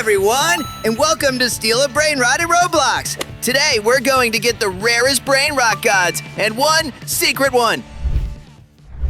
everyone, and welcome to Steal a Brainrot at Roblox. Today, we're going to get the rarest Brainrot gods, and one secret one.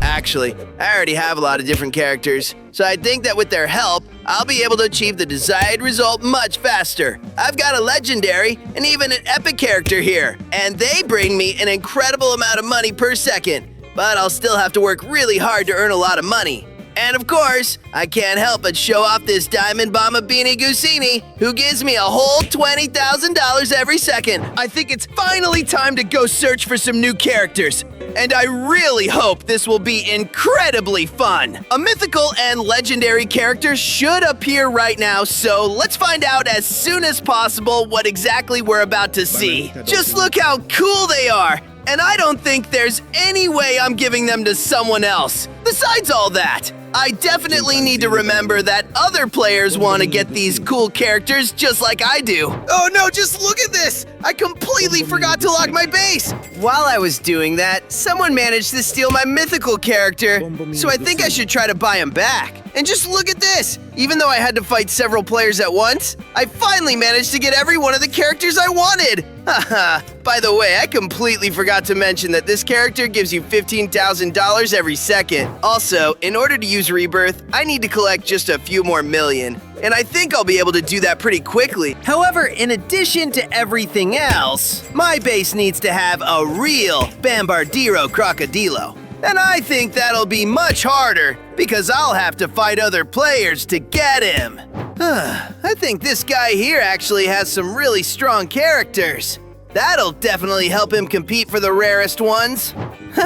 Actually, I already have a lot of different characters, so I think that with their help, I'll be able to achieve the desired result much faster. I've got a legendary and even an epic character here, and they bring me an incredible amount of money per second, but I'll still have to work really hard to earn a lot of money. And of course, I can't help but show off this Diamond Bomber Beanie Gusini, who gives me a whole $20,000 every second. I think it's finally time to go search for some new characters. And I really hope this will be incredibly fun. A mythical and legendary character should appear right now, so let's find out as soon as possible what exactly we're about to see. Just look how cool they are. And I don't think there's any way I'm giving them to someone else. Besides all that, I definitely need to remember that other players want to get these cool characters just like I do. Oh no, just look at this! I completely forgot to lock my base! While I was doing that, someone managed to steal my mythical character, so I think I should try to buy him back. And just look at this! Even though I had to fight several players at once, I finally managed to get every one of the characters I wanted! Haha, by the way, I completely forgot to mention that this character gives you $15,000 every second. Also, in order to use Rebirth, I need to collect just a few more million. And I think I'll be able to do that pretty quickly. However, in addition to everything else, my base needs to have a real Bombardiro Crocodilo. And I think that'll be much harder, because I'll have to fight other players to get him. I think this guy here actually has some really strong characters. That'll definitely help him compete for the rarest ones.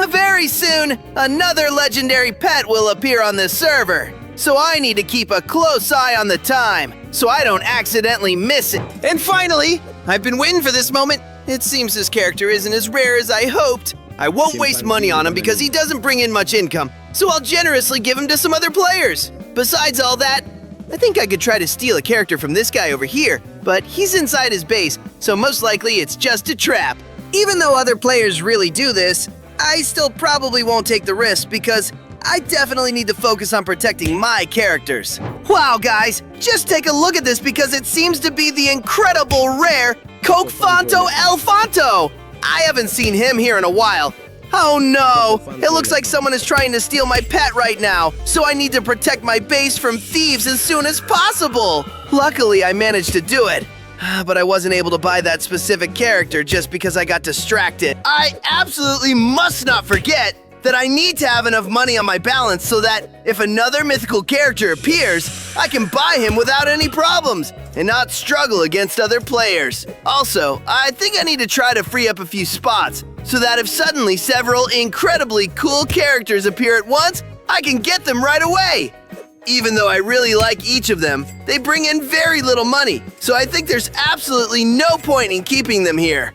Very soon, another legendary pet will appear on this server. So I need to keep a close eye on the time, so I don't accidentally miss it. And finally, I've been waiting for this moment. It seems this character isn't as rare as I hoped. I won't waste money on him because he doesn't bring in much income, so I'll generously give him to some other players. Besides all that, I think I could try to steal a character from this guy over here, but he's inside his base, so most likely it's just a trap. Even though other players really do this, I still probably won't take the risk because I definitely need to focus on protecting my characters. Wow, guys, just take a look at this because it seems to be the incredible rare Coquefonto Elfonto. I haven't seen him here in a while. Oh no! It looks like someone is trying to steal my pet right now, so I need to protect my base from thieves as soon as possible. Luckily, I managed to do it. But I wasn't able to buy that specific character just because I got distracted. I absolutely must not forget that I need to have enough money on my balance so that if another mythical character appears, I can buy him without any problems and not struggle against other players. Also, I think I need to try to free up a few spots so that if suddenly several incredibly cool characters appear at once, I can get them right away. Even though I really like each of them, they bring in very little money, so I think there's absolutely no point in keeping them here.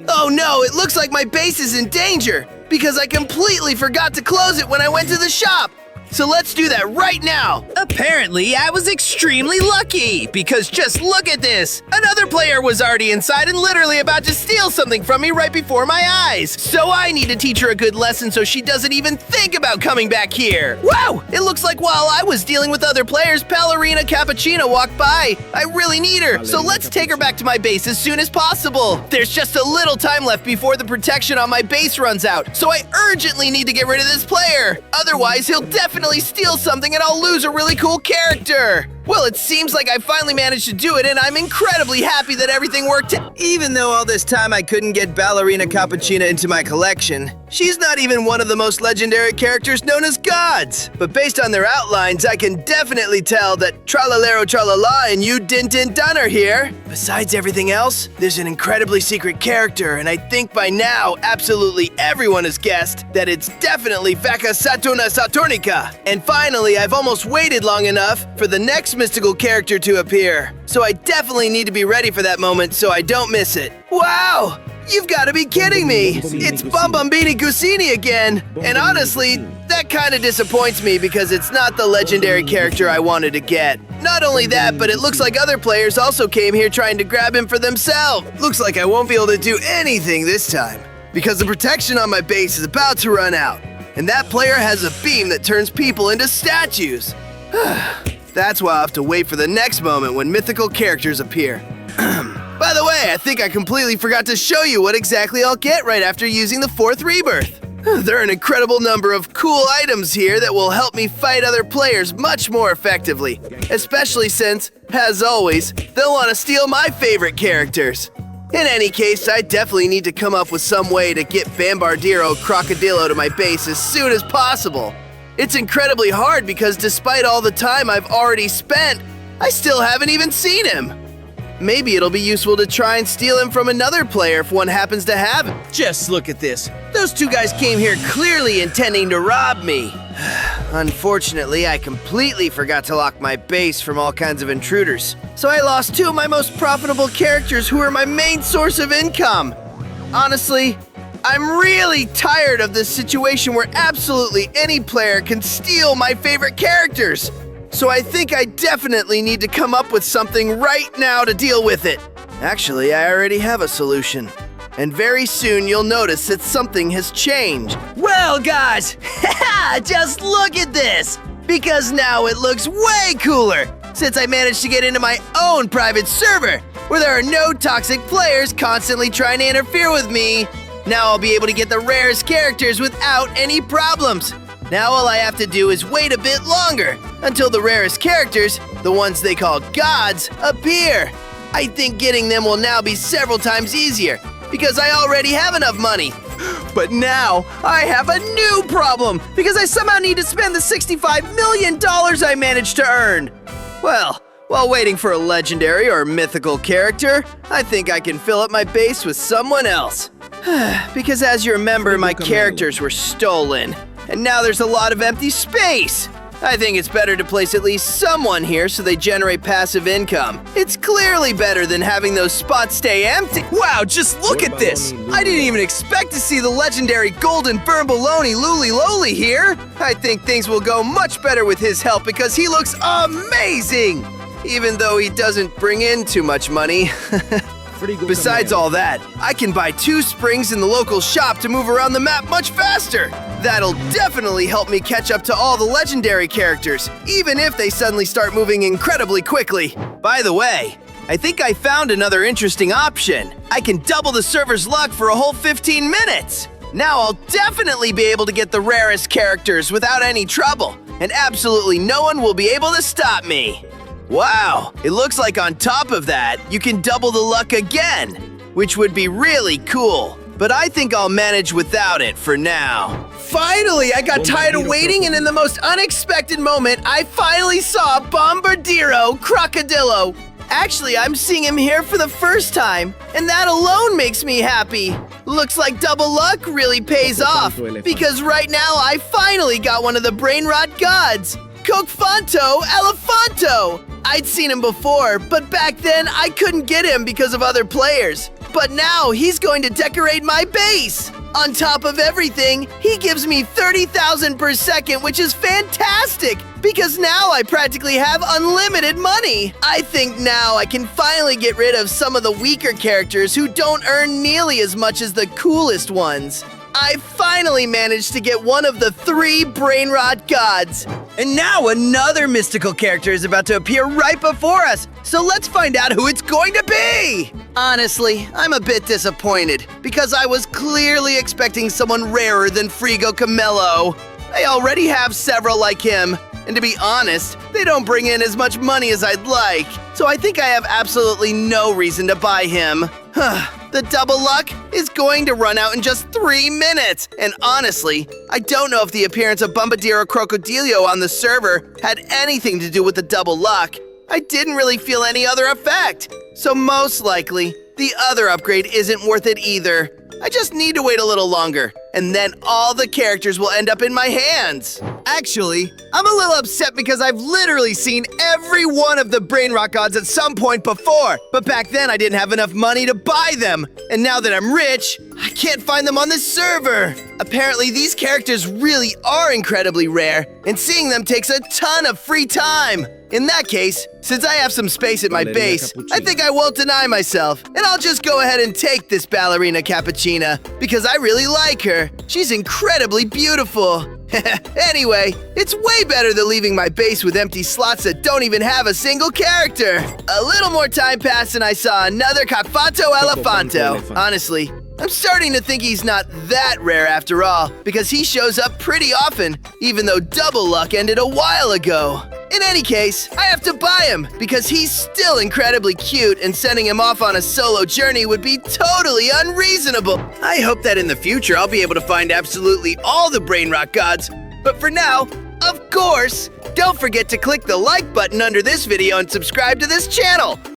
Oh no, it looks like my base is in danger because I completely forgot to close it when I went to the shop. So let's do that right now. Apparently, I was extremely lucky because just look at this. Another player was already inside and literally about to steal something from me right before my eyes. So I need to teach her a good lesson so she doesn't even think about coming back here. Wow! It looks like while I was dealing with other players, Ballerina Cappuccino walked by. I really need her, so let's take her back to my base as soon as possible. There's just a little time left before the protection on my base runs out, so I urgently need to get rid of this player. Otherwise, he'll definitely steal something and I'll lose a really cool character. Well, it seems like I finally managed to do it and I'm incredibly happy that everything worked out. Even though all this time I couldn't get Ballerina Cappuccina into my collection, she's not even one of the most legendary characters known as gods. But based on their outlines, I can definitely tell that Tralalero Tralala and you Din Din Dun are here. Besides everything else, there's an incredibly secret character, and I think by now absolutely everyone has guessed that it's definitely Vaca Saturna Saturnica. And finally, I've almost waited long enough for the next mystical character to appear. So I definitely need to be ready for that moment so I don't miss it. Wow! You've got to be kidding me! It's Bombambini Gusini again! And honestly, that kind of disappoints me because it's not the legendary character I wanted to get. Not only that, but it looks like other players also came here trying to grab him for themselves. Looks like I won't be able to do anything this time because the protection on my base is about to run out. And that player has a beam that turns people into statues. That's why I'll have to wait for the next moment when mythical characters appear. By the way, I think I completely forgot to show you what exactly I'll get right after using the 4th Rebirth. There are an incredible number of cool items here that will help me fight other players much more effectively, especially since, as always, they'll want to steal my favorite characters. In any case, I definitely need to come up with some way to get Bombardiro Crocodilo to my base as soon as possible. It's incredibly hard because despite all the time I've already spent, I still haven't even seen him. Maybe it'll be useful to try and steal him from another player if one happens to have him. Just look at this. Those two guys came here clearly intending to rob me. Unfortunately, I completely forgot to lock my base from all kinds of intruders. So I lost 2 of my most profitable characters who are my main source of income. Honestly, I'm really tired of this situation where absolutely any player can steal my favorite characters. So I think I definitely need to come up with something right now to deal with it. Actually, I already have a solution. And very soon you'll notice that something has changed. Well, guys, just look at this! Because now it looks way cooler, since I managed to get into my own private server, where there are no toxic players constantly trying to interfere with me. Now I'll be able to get the rarest characters without any problems. Now all I have to do is wait a bit longer, until the rarest characters, the ones they call gods, appear. I think getting them will now be several times easier, because I already have enough money. But now, I have a new problem, because I somehow need to spend the $65 million I managed to earn. Well, while waiting for a legendary or mythical character, I think I can fill up my base with someone else. Because as you remember, my characters were stolen, and now there's a lot of empty space. I think it's better to place at least someone here so they generate passive income. It's clearly better than having those spots stay empty. Wow, just look at this! I didn't even expect to see the legendary golden Burmbaloni Luli Loli here. I think things will go much better with his help because he looks amazing! Even though he doesn't bring in too much money. Besides all that, I can buy 2 springs in the local shop to move around the map much faster. That'll definitely help me catch up to all the legendary characters, even if they suddenly start moving incredibly quickly. By the way, I think I found another interesting option. I can double the server's luck for a whole 15 minutes. Now I'll definitely be able to get the rarest characters without any trouble, and absolutely no one will be able to stop me. Wow, it looks like on top of that, you can double the luck again, which would be really cool. But I think I'll manage without it for now. Finally, I got tired of waiting, and in the most unexpected moment, I finally saw Bombardiro Crocodilo. Actually, I'm seeing him here for the first time, and that alone makes me happy. Looks like double luck really pays off, because right now I finally got one of the Brainrot gods, Cocfanto Elefanto. I'd seen him before, but back then I couldn't get him because of other players. But now he's going to decorate my base. On top of everything, he gives me 30,000 per second, which is fantastic because now I practically have unlimited money. I think now I can finally get rid of some of the weaker characters who don't earn nearly as much as the coolest ones. I finally managed to get one of the 3 Brainrot gods. And now another mystical character is about to appear right before us, so let's find out who it's going to be! Honestly, I'm a bit disappointed, because I was clearly expecting someone rarer than Frigo Camello. I already have several like him, and to be honest, they don't bring in as much money as I'd like, so I think I have absolutely no reason to buy him. The double luck is going to run out in just 3 minutes, and honestly, I don't know if the appearance of Bombardiro Crocodilo on the server had anything to do with the double luck. I didn't really feel any other effect, so most likely, the other upgrade isn't worth it either. I just need to wait a little longer, and then all the characters will end up in my hands. Actually, I'm a little upset because I've literally seen every one of the Brainrot gods at some point before, but back then I didn't have enough money to buy them, and now that I'm rich, I can't find them on this server. Apparently, these characters really are incredibly rare, and seeing them takes a ton of free time. In that case, since I have some space at my base, I think I won't deny myself, and I'll just go ahead and take this ballerina cappuccina, because I really like her. She's incredibly beautiful. Anyway, it's way better than leaving my base with empty slots that don't even have a single character. A little more time passed and I saw another Cafato Elefanto. Honestly, I'm starting to think he's not that rare after all, because he shows up pretty often, even though Double Luck ended a while ago. In any case, I have to buy him, because he's still incredibly cute and sending him off on a solo journey would be totally unreasonable. I hope that in the future I'll be able to find absolutely all the Brainrot gods, but for now, of course, don't forget to click the like button under this video and subscribe to this channel.